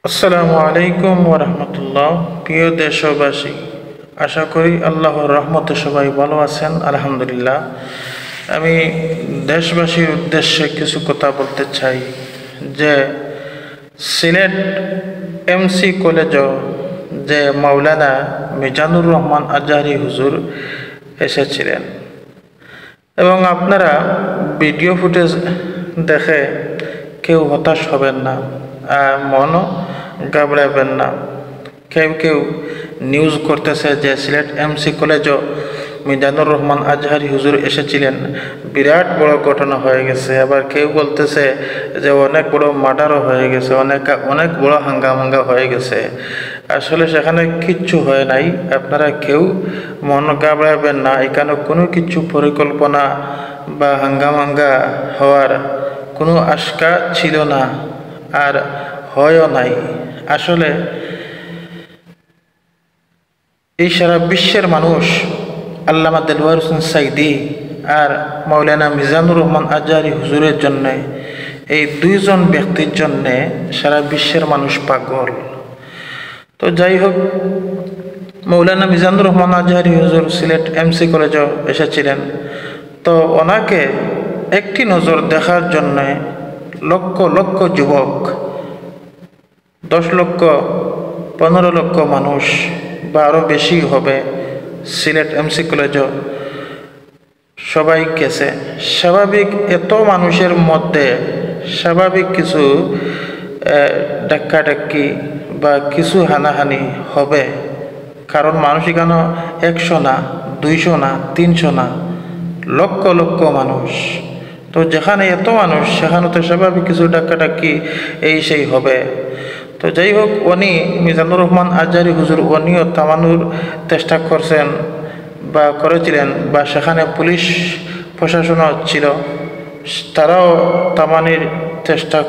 আসসালামু আলাইকুম ওরহমতুল্লাহ। প্রিয় দেশবাসী, আশা করি আল্লাহর রহমতে সবাই ভালো আছেন। আলহামদুলিল্লাহ। আমি দেশবাসীর উদ্দেশ্যে কিছু কথা বলতে চাই যে সিলেট এমসি কলেজে যে মাওলানা মিজানুর রহমান আজহারি হুজুর এসেছিলেন এবং আপনারা ভিডিও ফুটেজ দেখে কেউ হতাশ হবেন না, মনও ঘাবড়াবেন না। কেউ নিউজ করতেছে যে সিলেট এমসি কলেজও মিজানুর রহমান আজহারি হুজুর এসেছিলেন, বিরাট বড় ঘটনা হয়ে গেছে। আবার কেউ বলতেছে যে অনেক বড় মার্ডারও হয়ে গেছে, অনেক বড় হাঙ্গামাঙ্গা হয়ে গেছে। আসলে সেখানে কিচ্ছু হয় নাই। আপনারা কেউ মন ঘাবড়াবেন না। এখানে কোনো কিছু পরিকল্পনা বা হাঙ্গামাঙ্গা হওয়ার কোনো আশঙ্কা ছিল না, আর হয়ও নাই। আসলে এই সারা বিশ্বের মানুষ আল্লামা দেলওয়ার হোসেন সাইদি আর মাওলানা মিজানুর রহমান আজহারি হুজুরের জন্যে, এই দুইজন ব্যক্তির জন্যে সারা বিশ্বের মানুষ পাগল। তো যাই হোক, মাওলানা মিজানুর রহমান আজহারি হুজুর সিলেট এমসি কলেজে এসেছিলেন। তো ওনাকে একটি নজর দেখার জন্যে লক্ষ লক্ষ যুবক, 10 লক্ষ 15 লক্ষ মানুষ বা আরও বেশি হবে সিলেট এমসি কলেজে সবাই গেছে। স্বাভাবিক এত মানুষের মধ্যে স্বাভাবিক কিছু ডাক্কাডাক্কি বা কিছু হানাহানি হবে, কারণ মানুষ এখানে 100 না, 200 না, 300 না, লক্ষ লক্ষ মানুষ। তো যেখানে এত মানুষ সেখানে তো স্বাভাবিক কিছু ডাক্কাডাক্কি এই সেই হবে। তো যাই হোক, উনি মিজানুর রহমান আজহারি হুজুর উনিও থামানোর চেষ্টা করছেন বা করেছিলেন, বা সেখানে পুলিশ প্রশাসনও ছিল, তারাও থামানোর চেষ্টা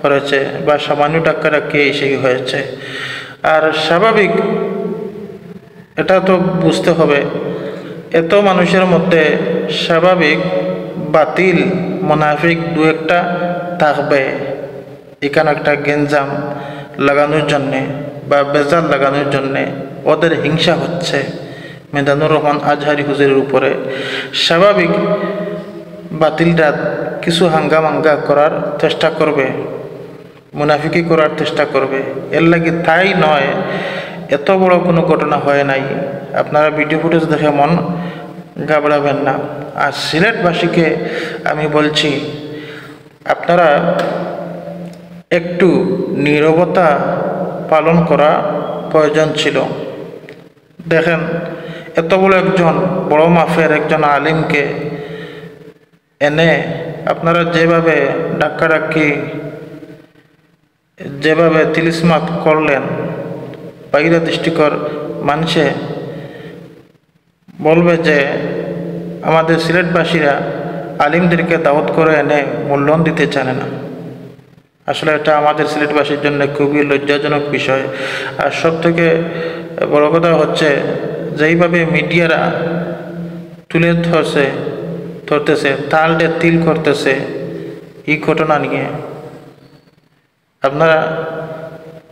করেছে বা সামান্য ডাক্কাডাক্কি এই সেই হয়েছে। আর স্বাভাবিক এটা তো বুঝতে হবে, এত মানুষের মধ্যে স্বাভাবিক বাতিল মুনাফিক দু একটা থাকবে। এখানে একটা গেঞ্জাম লাগানোর জন্যে বা বেজাল লাগানোর জন্যে ওদের হিংসা হচ্ছে মিজানুর রহমান আজহারি হুজুরের উপরে। স্বাভাবিক বাতিলরা কিছু হাঙ্গামাঙ্গা করার চেষ্টা করবে, মুনাফিকি করার চেষ্টা করবে। এর লাগে তাই নয়, এত বড় কোনো ঘটনা হয় নাই। আপনারা ভিডিও ফুটেজ দেখে মন ঘাবড়াবেন না। আর সিলেটবাসীকে আমি বলছি, আপনারা একটু নীরবতা পালন করা প্রয়োজন ছিল। দেখেন, এত বড় একজন বড় মাফের একজন আলিমকে এনে আপনারা যেভাবে ডাক্কাডাক্কি, যেভাবে তিলিস্মাত করলেন, বাইরে দৃষ্টিকর মানুষে বলবে যে আমাদের সিলেটবাসীরা আলিমদেরকে দাওয়াত করে এনে মূল্যায়ন দিতে জানে না। আসলে এটা আমাদের সিলেটবাসীর জন্য খুবই লজ্জাজনক বিষয়। আর সব থেকে বড় কথা হচ্ছে, যেইভাবে মিডিয়ারা তুলে ধরতেছে, তালডে তিল করতেছে এই ঘটনা নিয়ে, আপনারা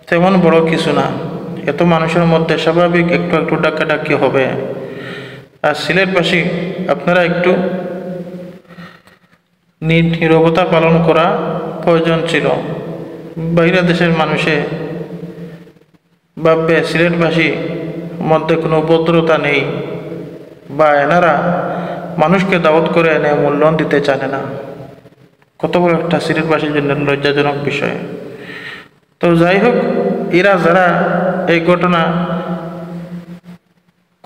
তেমন বড় কিছু না। এত মানুষের মধ্যে স্বাভাবিক একটু একটু ডাক্কাডাক্কি হবে। আর সিলেটবাসী, আপনারা একটু নীরবতা পালন করা প্রয়োজন ছিল। বাইরের দেশের মানুষে ভাববে সিলেটবাসী মধ্যে কোনো ভদ্রতা নেই, বা এনারা মানুষকে দাওয়াত করে এনে মূল্যায়ন দিতে জানে না। কত বড় একটা সিলেটবাসীর জন্য লজ্জাজনক বিষয়। তো যাই হোক, এরা যারা এই ঘটনা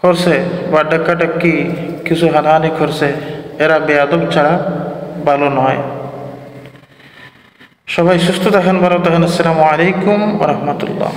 করছে বা ডাক্কাডাক্কি কিছু হানাহানি করছে, এরা বেয়াদব ছাড়া ভালো নয়। সবাই সুস্থ থাকেন, ভালো থাকেন। আসসালামু আলাইকুম ওয়া রাহমাতুল্লাহ।